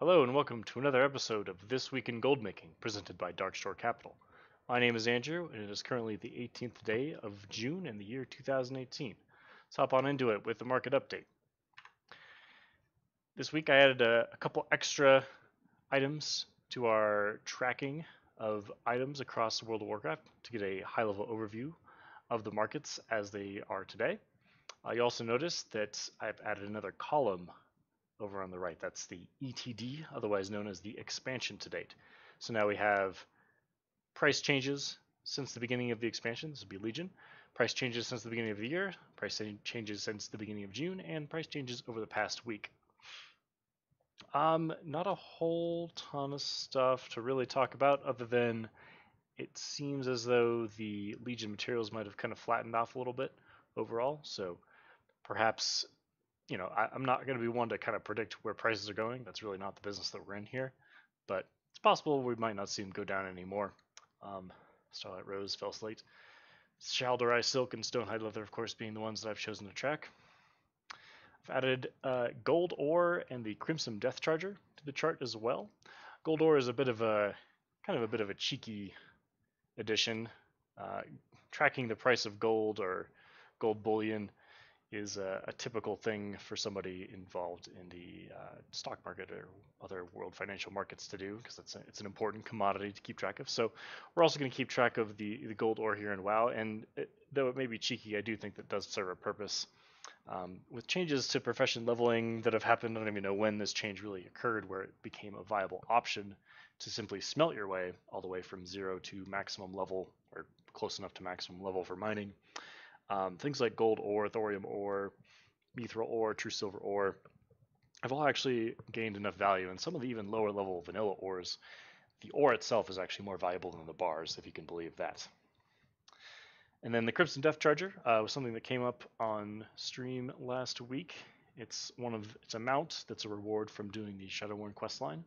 Hello and welcome to another episode of This Week in Goldmaking, presented by Darkshore Capital. My name is Andrew, and it is currently the 18th day of June in the year 2018. Let's hop on into it with the market update. This week I added a couple extra items to our tracking of items across World of Warcraft to get a high-level overview of the markets as they are today. You also notice that I've added another column over on the right. That's the ETD, otherwise known as the expansion to date. So now we have price changes since the beginning of the expansion. This would be Legion. Price changes since the beginning of the year, price changes since the beginning of June, and price changes over the past week. Not a whole ton of stuff to really talk about other than it seems as though the Legion materials might have kind of flattened off a little bit overall. So perhaps, I'm not going to be one to kind of predict where prices are going. That's really not the business that we're in here. But it's possible we might not see them go down anymore. Starlight Rose, Fell Slate, Shaldorai Silk, and Stonehide Leather, of course, being the ones that I've chosen to track. I've added Gold Ore and the Crimson Death Charger to the chart as well. Gold Ore is a bit of a cheeky addition. Tracking the price of gold or gold bullion is a typical thing for somebody involved in the stock market or other world financial markets to do, because it's an important commodity to keep track of. So we're also going to keep track of the gold ore here in WoW, and though it may be cheeky, I do think that does serve a purpose. With changes to profession leveling that have happened, I don't even know when this change really occurred, where it became a viable option to simply smelt your way all the way from 0 to maximum level, or close enough to maximum level for mining. Things like gold ore, thorium ore, mithril ore, true silver ore have all actually gained enough value, and some of the even lower level vanilla ores, the ore itself is actually more valuable than the bars, if you can believe that. And then the Crimson Death Charger was something that came up on stream last week. It's a mount that's a reward from doing the Shadowborn questline,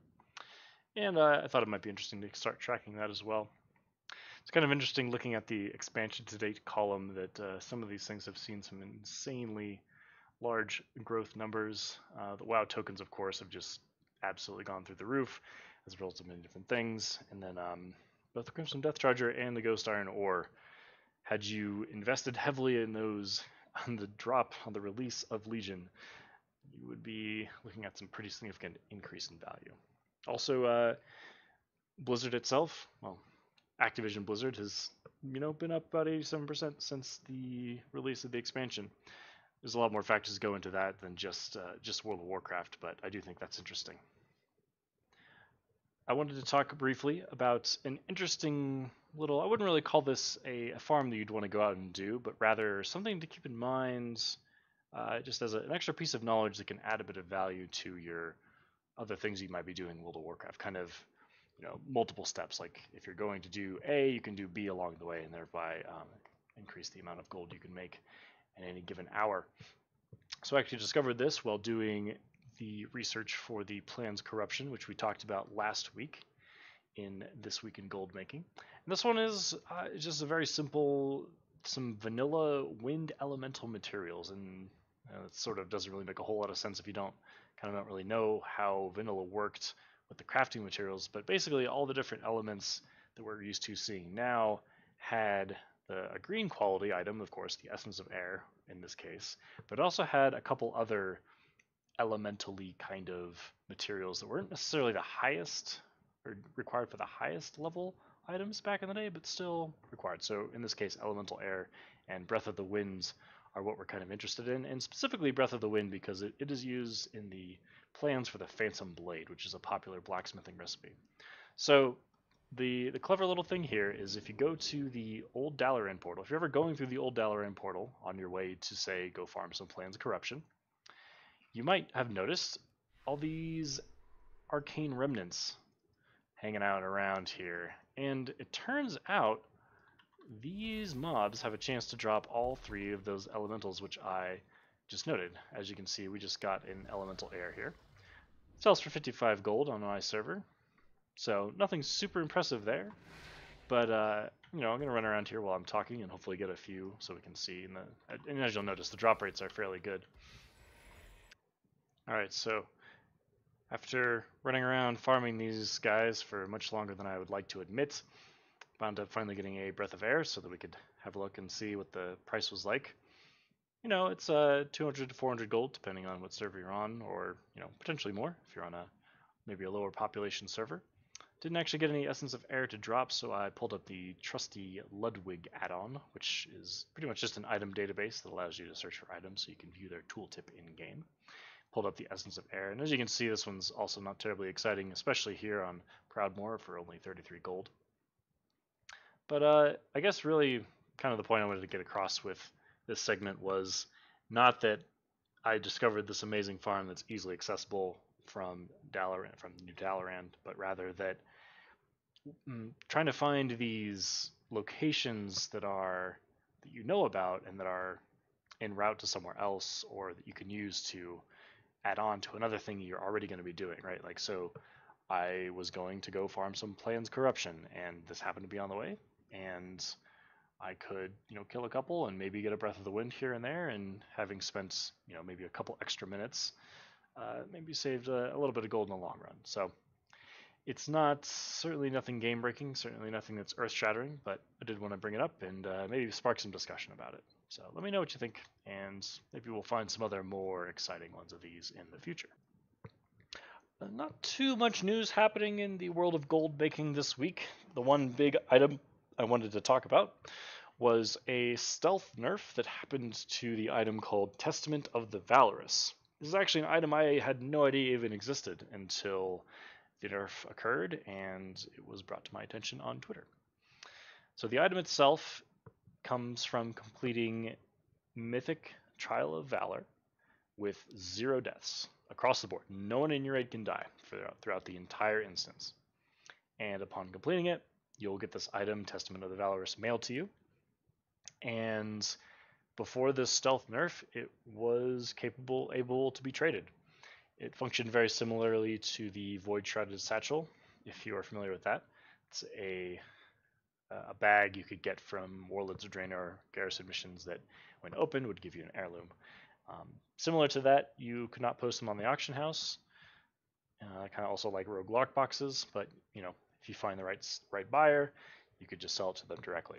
and I thought it might be interesting to start tracking that as well. It's kind of interesting looking at the expansion to date column that some of these things have seen some insanely large growth numbers. The WoW tokens, of course, have just absolutely gone through the roof as a result of many different things. And then both the Crimson Death Charger and the Ghost Iron Ore, had you invested heavily in those on the release of Legion, you would be looking at some pretty significant increase in value. Also, Blizzard itself, well, Activision Blizzard has, been up about 87% since the release of the expansion. There's a lot more factors that go into that than just World of Warcraft, but I do think that's interesting. I wanted to talk briefly about an interesting little, I wouldn't really call this a farm that you'd want to go out and do, but rather something to keep in mind just as an extra piece of knowledge that can add a bit of value to your other things you might be doing in World of Warcraft. Kind of, multiple steps. Like if you're going to do A, you can do B along the way, and thereby increase the amount of gold you can make in any given hour. So I actually discovered this while doing the research for the Plans Corruption, which we talked about last week in This Week in Goldmaking. And this one is just a very simple, some vanilla wind elemental materials, and it sort of doesn't really make a whole lot of sense if you don't really know how vanilla worked with the crafting materials, but basically all the different elements that we're used to seeing now had a green quality item, of course, the essence of air in this case, but also had a couple other elementally kind of materials that weren't necessarily the highest or required for the highest level items back in the day, but still required. So in this case, elemental air and breath of the winds are what we're kind of interested in, and specifically breath of the wind because it is used in the plans for the Phantom Blade, which is a popular blacksmithing recipe. So the clever little thing here is if you go to the old Dalaran portal, if you're ever going through the old Dalaran portal on your way to, say, go farm some Plans of Corruption, you might have noticed all these arcane remnants hanging out around here. And it turns out these mobs have a chance to drop all three of those elementals, which I just noted. As you can see, we just got an elemental air here. It sells for 55 gold on my server, so nothing super impressive there. But I'm going to run around here while I'm talking and hopefully get a few so we can see. And as you'll notice, the drop rates are fairly good. All right, so After running around farming these guys for much longer than I would like to admit, wound up finally getting a breath of air so that we could have a look and see what the price was like. It's 200 to 400 gold depending on what server you're on, or potentially more if you're on maybe a lower population server. Didn't actually get any Essence of Air to drop, so I pulled up the trusty Ludwig add-on, which is pretty much just an item database that allows you to search for items so you can view their tooltip in-game. Pulled up the Essence of Air, and as you can see, this one's also not terribly exciting, especially here on Proudmoore for only 33 gold. But I guess really kind of the point I wanted to get across with this segment was not that I discovered this amazing farm that's easily accessible from New Dalaran, but rather that trying to find these locations that you know about and that are en route to somewhere else, or that you can use to add on to another thing you're already going to be doing, right? Like, so I was going to go farm some Plans Corruption, and this happened to be on the way, and I could, kill a couple and maybe get a Breath of the Wind here and there, and having spent, maybe a couple extra minutes, maybe saved a little bit of gold in the long run. So it's not certainly nothing game breaking, certainly nothing that's earth shattering, but I did want to bring it up and maybe spark some discussion about it. So let me know what you think, and maybe we'll find some other more exciting ones of these in the future. Not too much news happening in the world of gold baking this week. The one big item I wanted to talk about was a stealth nerf that happened to the item called Testament of the Valorous. This is actually an item I had no idea even existed until the nerf occurred and it was brought to my attention on Twitter. So the item itself comes from completing Mythic Trial of Valor with 0 deaths across the board. No one in your raid can die throughout the entire instance. And upon completing it, you'll get this item, Testament of the Valorous, mailed to you. And before this stealth nerf, it was able to be traded. It functioned very similarly to the Void Shrouded Satchel, if you are familiar with that. It's a bag you could get from Warlords of Draenor or Garrison missions that, when opened, would give you an heirloom. Similar to that, you could not post them on the auction house. Kind of also like rogue lock boxes, but if you find the right buyer, you could just sell it to them directly.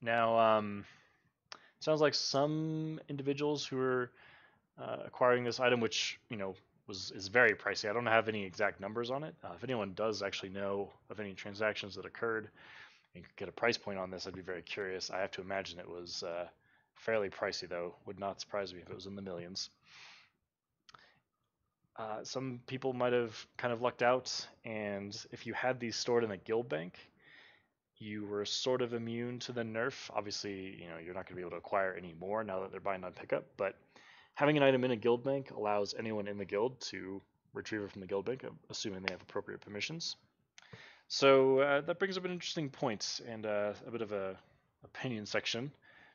Now, it sounds like some individuals who are acquiring this item, which is very pricey. I don't have any exact numbers on it. If anyone does actually know of any transactions that occurred and could get a price point on this, I'd be very curious. I have to imagine it was fairly pricey, though. Would not surprise me if it was in the millions. Some people might have kind of lucked out, and if you had these stored in a guild bank, you were sort of immune to the nerf. Obviously, you're not going to be able to acquire any more now that they're buying on pickup, but having an item in a guild bank allows anyone in the guild to retrieve it from the guild bank, assuming they have appropriate permissions. So that brings up an interesting point and a bit of a opinion section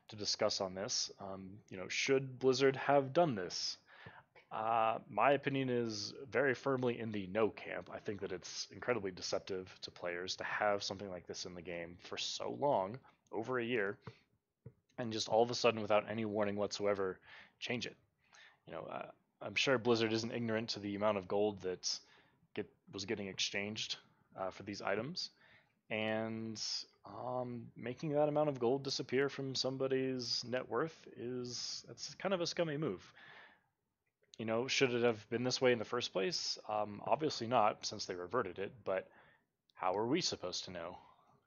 to discuss on this. Should Blizzard have done this? My opinion is very firmly in the no camp. I think that it's incredibly deceptive to players to have something like this in the game for so long, over a year, and just all of a sudden, without any warning whatsoever, change it. I'm sure Blizzard isn't ignorant to the amount of gold that was getting exchanged for these items, and making that amount of gold disappear from somebody's net worth that's kind of a scummy move. Should it have been this way in the first place? Obviously not, since they reverted it, but how are we supposed to know?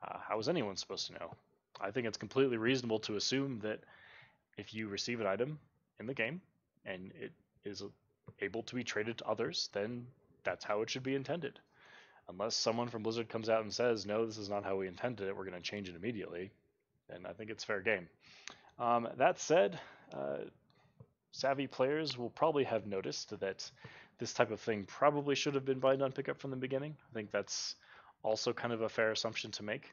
How is anyone supposed to know? I think it's completely reasonable to assume that if you receive an item in the game and it is able to be traded to others, then that's how it should be intended. Unless someone from Blizzard comes out and says, no, this is not how we intended it, we're going to change it immediately, then I think it's fair game. That said, savvy players will probably have noticed that this type of thing probably should have been bind on pickup from the beginning. I think that's also kind of a fair assumption to make.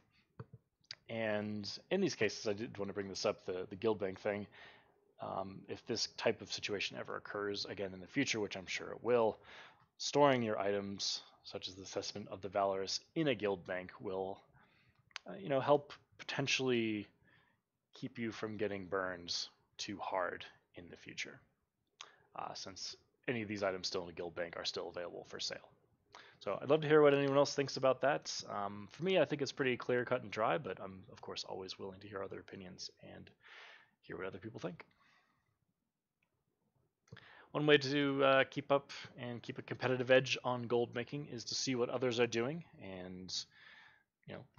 And in these cases, I did want to bring this up, the guild bank thing. If this type of situation ever occurs again in the future, which I'm sure it will, storing your items, such as the Testament of the Valorous, in a guild bank will, help potentially keep you from getting burned too hard in the future. Since any of these items still in a guild bank are still available for sale. So I'd love to hear what anyone else thinks about that. For me, I think it's pretty clear, cut, and dry, but I'm, of course, always willing to hear other opinions and hear what other people think. One way to keep up and keep a competitive edge on gold making is to see what others are doing and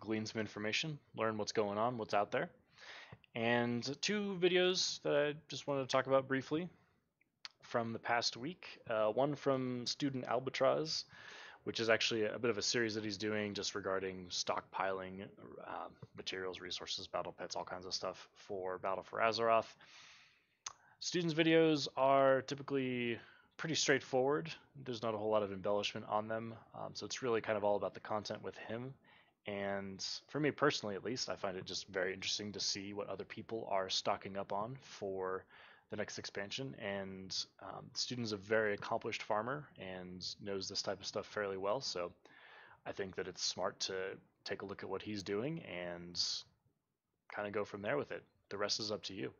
glean some information, learn what's going on, what's out there. And two videos that I just wanted to talk about briefly from the past week. One from Student Albatroz, which is actually a bit of a series that he's doing just regarding stockpiling materials, resources, battle pets, all kinds of stuff for Battle for Azeroth. Students' videos are typically pretty straightforward. There's not a whole lot of embellishment on them, so it's really kind of all about the content with him. And for me personally, at least, I find it just very interesting to see what other people are stocking up on for the next expansion. And Student's a very accomplished farmer and knows this type of stuff fairly well, so I think that it's smart to take a look at what he's doing and kind of go from there with it. The rest is up to you.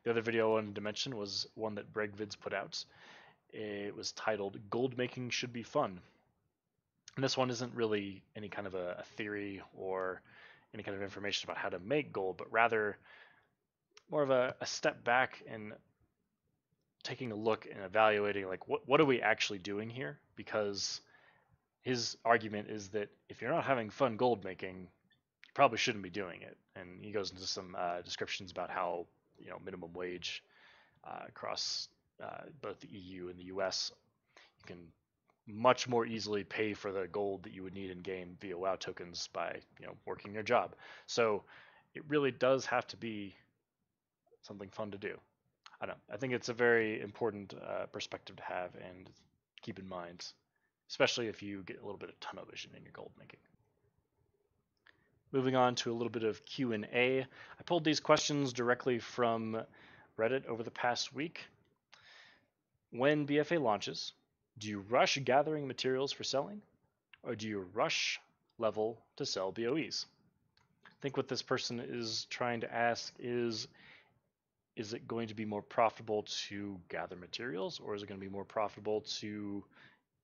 The other video I wanted to mention was one that Bregvids put out. It was titled Goldmaking Should Be Fun. And this one isn't really any kind of a theory or any kind of information about how to make gold, but rather more of a step back and taking a look and evaluating, like, what are we actually doing here? Because his argument is that if you're not having fun gold making, you probably shouldn't be doing it. And he goes into some descriptions about how minimum wage across both the EU and the US, you can much more easily pay for the gold that you would need in game via WoW tokens by working your job. So it really does have to be something fun to do. I think it's a very important perspective to have and keep in mind, especially if you get a little bit of tunnel vision in your gold making. Moving on to a little bit of Q&A. I pulled these questions directly from Reddit over the past week. When BFA launches, do you rush gathering materials for selling, or do you rush level to sell BOEs? I think what this person is trying to ask is it going to be more profitable to gather materials, or is it going to be more profitable to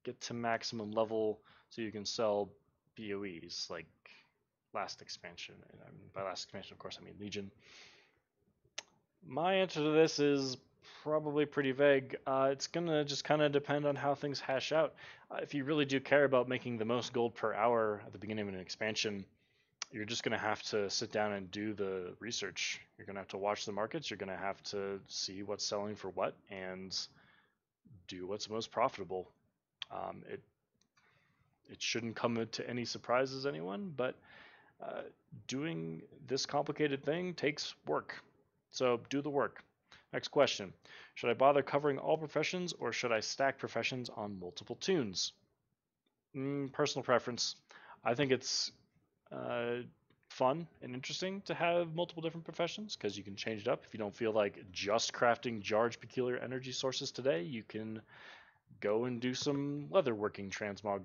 get to maximum level so you can sell BOEs like last expansion? And by last expansion, of course, I mean Legion. My answer to this is probably pretty vague. It's going to just kind of depend on how things hash out. If you really do care about making the most gold per hour at the beginning of an expansion, you're just going to have to sit down and do the research. You're going to have to watch the markets. You're going to have to see what's selling for what and do what's most profitable. It shouldn't come to any surprises anyone, but doing this complicated thing takes work. So do the work. Next question. Should I bother covering all professions, or should I stack professions on multiple tunes? Personal preference. I think it's fun and interesting to have multiple different professions because you can change it up. If you don't feel like just crafting Jarge peculiar energy sources today, you can go and do some leatherworking transmog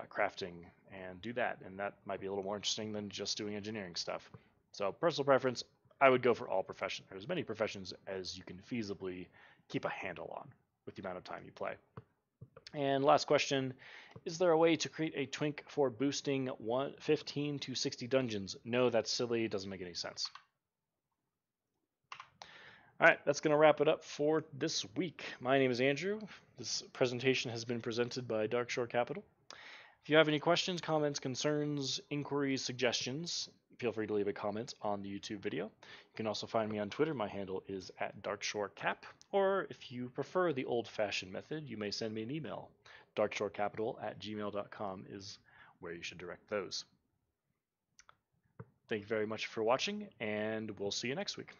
crafting and do that, and that might be a little more interesting than just doing engineering stuff. So personal preference, I would go for all professions, or as many professions as you can feasibly keep a handle on with the amount of time you play. And last question, is there a way to create a twink for boosting 15 to 60 dungeons? No, that's silly, it doesn't make any sense. All right, that's going to wrap it up for this week. My name is Andrew. This presentation has been presented by Darkshore Capital. If you have any questions, comments, concerns, inquiries, suggestions, feel free to leave a comment on the YouTube video. You can also find me on Twitter. My handle is @DarkshoreCap. Or if you prefer the old-fashioned method, you may send me an email. darkshorecapital@gmail.com is where you should direct those. Thank you very much for watching, and we'll see you next week.